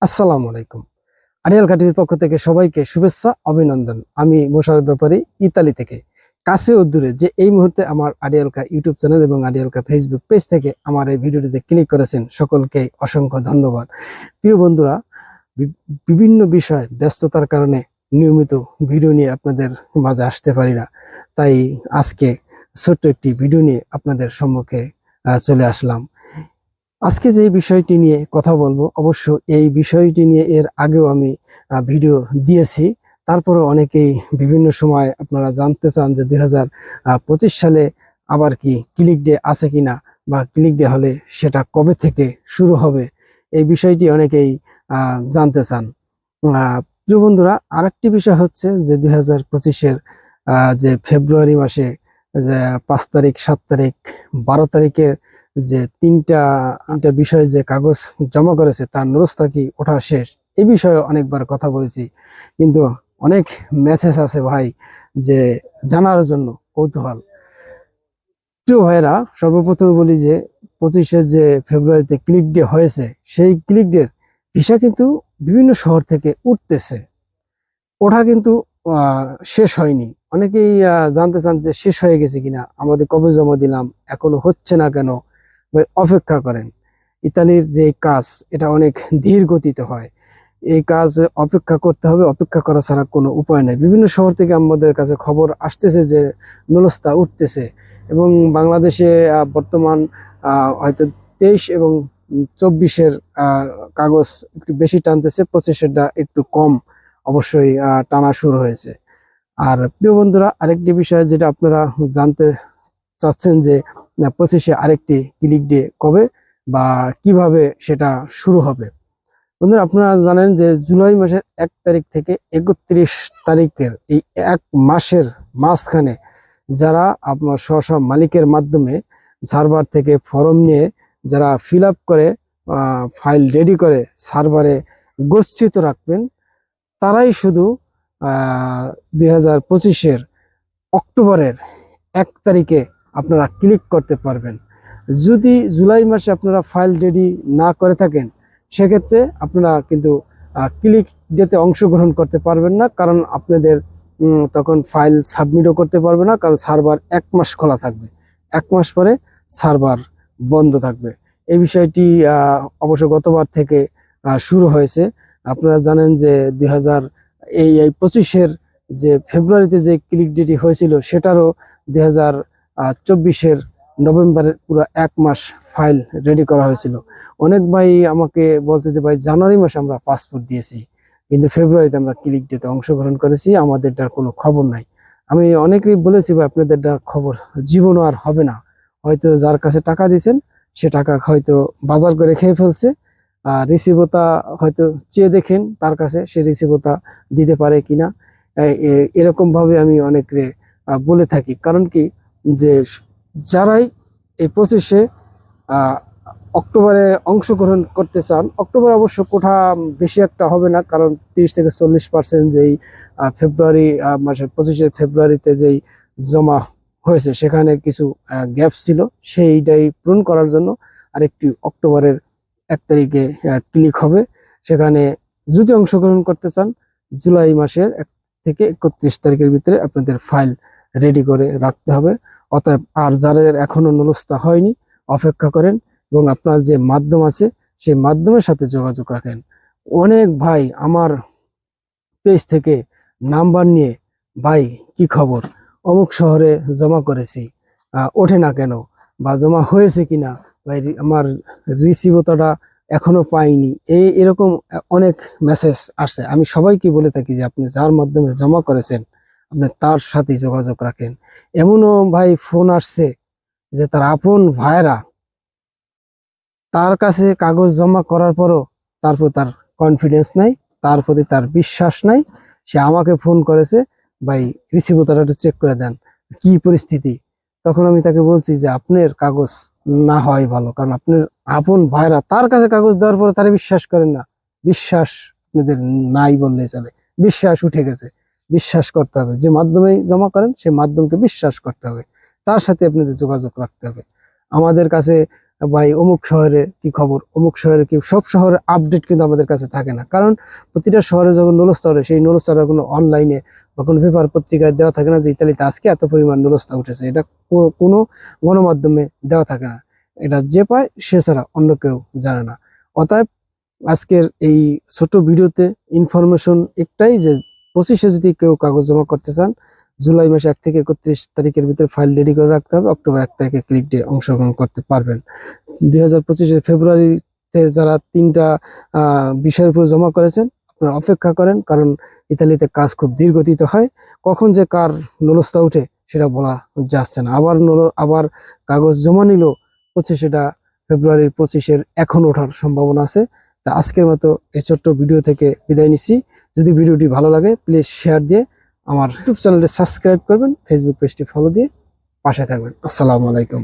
আসসালামু আলাইকুম। আড়িয়াল ঘাটির পক্ষ থেকে সবাইকে শুভেচ্ছা, অভিনন্দন। আমি মোশাররফ ব্যাপারী, ইতালি থেকে। কাছে ও দূরে যে এই মুহূর্তে আমার আড়িয়ালকা ইউটিউব চ্যানেল এবং আড়িয়ালকা ফেসবুক পেজ থেকে আমার এই ভিডিওটিতে ক্লিক করেছেন, সকলকে অসংখ্য ধন্যবাদ। প্রিয় বন্ধুরা, বিভিন্ন বিষয় ব্যস্ততার কারণে নিয়মিত ভিডিও নিয়ে আপনাদের মাঝে আসতে পারি না, তাই আজকে ছোট্ট একটি ভিডিও নিয়ে আপনাদের সম্মুখে চলে আসলাম। আজকে যে বিষয়টি নিয়ে কথা বলবো, অবশ্য এই বিষয়টি নিয়ে এর আগেও আমি ভিডিও দিয়েছি। তারপরে অনেকেই বিভিন্ন সময় আপনারা জানতে চান যে 2025 সালে আবার কি ক্লিক ডে আছে কিনা, বা ক্লিক ডে হলে সেটা কবে থেকে শুরু হবে, এই বিষয়টি অনেকেই জানতে চান। প্রিয় বন্ধুরা, আরেকটি বিষয় হচ্ছে যে 2025-এর যে ফেব্রুয়ারি মাসে যে 5 তারিখ, 7 তারিখ, 12 তারিখের যে তিনটা বিষয়ে যে কাগজ জমা করেছে তার নুরস্থাকি ওঠা শেষ, এই বিষয়ে অনেকবার কথা বলেছি, কিন্তু অনেক মেসেজ আছে ভাই যে জানার জন্য কৌতূহল। প্রিয় ভাইরা, সর্বপ্রথমে বলি যে 25-এ যে ফেব্রুয়ারিতে ক্লিক ডে হয়েছে, সেই ক্লিক ডের ভিসা কিন্তু বিভিন্ন শহর থেকে উঠতেছে, ওঠা কিন্তু শেষ হয়নি। অনেকেই জানতে চান যে শেষ হয়ে গেছে কিনা, আমাদের কবে জমা দিলাম, এখনো হচ্ছে না কেন, বা অপেক্ষা করেন। ইতালির যে কাজ, এটা অনেক ধীর গতিতে হয়। এই কাজ অপেক্ষা করতে হবে, অপেক্ষা করা ছাড়া কোনো উপায় নেই। বিভিন্ন শহর থেকে আমাদের কাছে খবর আসতেছে যে নুলস্তা উঠতেছে, এবং বাংলাদেশে বর্তমান হয়তো 23 এবং 24-এর কাগজ একটু বেশি টানতেছে, 25-এরটা একটু কম অবশ্যই টানা শুরু হয়েছে। আর প্রিয় বন্ধুরা, আরেকটি বিষয় যেটা আপনারা জানতে চাচ্ছেন যে 25-এ আরেকটি ক্লিক ডে কবে বা কিভাবে সেটা শুরু হবে। বন্ধুরা, আপনারা জানেন যে জুলাই মাসের 1 তারিখ থেকে 31 তারিখের এই এক মাসের মাঝখানে যারা আপনার স্ব মালিকের মাধ্যমে সার্ভার থেকে ফর্ম নিয়ে যারা ফিল আপ করে ফাইল রেডি করে সার্ভারে গচ্ছিত রাখবেন, তারাই শুধু 2025-এর অক্টোবরের 1 তারিখে আপনারা ক্লিক করতে পারবেন। যদি জুলাই মাসে আপনারা ফাইল রেডি না করে থাকেন, সেক্ষেত্রে আপনারা কিন্তু ক্লিক ডেতে অংশগ্রহণ করতে পারবেন না, কারণ আপনাদের তখন ফাইল সাবমিটও করতে পারবে না, কারণ সার্ভার 1 মাস খোলা থাকবে। 1 মাস পরে সার্ভার বন্ধ থাকবে। এই বিষয়টি অবশ্য গতবার থেকে শুরু হয়েছে। আপনারা জানেন যে 2025-এর যে ফেব্রুয়ারিতে যে ক্লিক ডেটি হয়েছিল, সেটারও 2024-এর নভেম্বরের পুরো 1 মাস ফাইল রেডি করা হয়েছিল। অনেক ভাই আমাকে বলছে যে ভাই, জানুয়ারি মাসে আমরা পাসপোর্ট দিয়েছি, কিন্তু ফেব্রুয়ারিতে আমরা ক্লিক ডেতে অংশগ্রহণ করেছি, আমাদেরটার কোনো খবর নাই। আমি অনেকেই বলেছি ভাই, আপনাদেরটা খবর জীবনও আর হবে না। হয়তো যার কাছে টাকা দিয়েছেন, সে টাকা হয়তো বাজার করে খেয়ে ফেলছে, আর রিসিভতা হয়তো চেয়ে দেখেন তার কাছে, সে রিসিভতা দিতে পারে কিনা। এরকম ভাবে আমি অনেকে বলে থাকি। কারণ কি, যে যারাই এই 25-এ অক্টোবরে অংশগ্রহণ করতে চান, অক্টোবর অবশ্য কোঠা বেশি একটা হবে না, কারণ 30 থেকে 40% যেই ফেব্রুয়ারি মাসের 25-এর ফেব্রুয়ারিতে যেই জমা হয়েছে, সেখানে কিছু গ্যাপ ছিল, সেইটাই পূরণ করার জন্য আরেকটি অক্টোবরের 1 তারিখে ক্লিক হবে। সেখানে যদি অংশগ্রহণ করতে চান, জুলাই মাসের 1 থেকে 31 তারিখের ভিতরে আপনাদের ফাইল রেডি করে রাখতে হবে। অতএব আর যাদের এখনো নুলস্থা হয়নি, অপেক্ষা করেন, এবং আপনার যে মাধ্যম আছে সেই মাধ্যমের সাথে যোগাযোগ রাখেন। অনেক ভাই আমার পেজ থেকে নাম্বার নিয়ে, ভাই কি খবর, অমুক শহরে জমা করেছি, ওঠে না কেন, বা জমা হয়েছে কিনা, ভাই আমার রিসিভটা এখনো পাইনি, এরকম অনেক মেসেজ আসছে। আমি সবাইকে বলে থাকি যে আপনি যার মাধ্যমে জমা করেছেন, আপনি তার সাথে যোগাযোগ রাখেন। এমনও ভাই ফোন আসছে যে তার আপন ভাইরা তার কাছে কাগজ জমা করার পরও তারপর তার কনফিডেন্স নাই, তার প্রতি তার বিশ্বাস নাই। সে আমাকে ফোন করেছে, ভাই রিসিভটা একটু চেক করে দেন, কি পরিস্থিতি। তখন আমি তাকে বলছি যে আপনার কাগজ না হয় ভালো, কারণ আপনার আপন ভাইরা তার কাছে কাগজ দেওয়ার পরে তারা বিশ্বাস করেন না। বিশ্বাস আপনাদের নাই বললে চলে, বিশ্বাস উঠে গেছে। বিশ্বাস করতে হবে, যে মাধ্যমে জমা করেন সে মাধ্যমকে বিশ্বাস করতে হবে, তার সাথে আপনাদের যোগাযোগ রাখতে হবে। আমাদের কাছে ভাই অমুক শহরে কি খবর, অমুক শহরে কি, সব শহরের আপডেট কিন্তু আমাদের কাছে থাকে না, কারণ প্রতিটা শহরে যখন নুলস্তা ওঠে সেই নুলস্তাটা কোনো অনলাইনে বা কোনো পেপার পত্রিকায় দেওয়া থাকে না যে ইতালিতে আজকে এত পরিমাণ নুলস্তা উঠেছে, এটা কোনো গণমাধ্যমে দেওয়া থাকে না। এটা যে পায় সে ছাড়া অন্য কেউ জানে না। অতএব আজকের এই ছোট ভিডিওতে ইনফরমেশন একটাই যে 25-এ যদি কেউ কাগজ জমা করতে চান, জুলাই মাসে 1 থেকে 31 তারিখের ভিতরে ফাইল রেডি করে রাখতে হবে, অক্টোবর 1 তারিখে ক্লিক দিয়ে অংশগ্রহণ করতে পারবেন। 2025-এর ফেব্রুয়ারিতে যারা 3টা বিষয়ের উপর জমা করেছেন আপনারা অপেক্ষা করেন, কারণ ইতালিতে কাজ খুব ধীর গতিতে হয়, কখন যে কার নুলস্তা উঠে সেটা বলা যাচ্ছে না। আবার কাগজ জমা নিল 25টা ফেব্রুয়ারির 25-এর এখন ওঠার সম্ভাবনা আছে। তা আজকের মতো এই ছোট্ট ভিডিও থেকে বিদায় নিচ্ছি। যদি ভিডিওটি ভালো লাগে প্লিজ শেয়ার দিয়ে আমার ইউটিউব চ্যানেলটি সাবস্ক্রাইব করবেন, ফেসবুক পেজটি ফলো দিয়ে পাশে থাকবেন। আসসালামু আলাইকুম।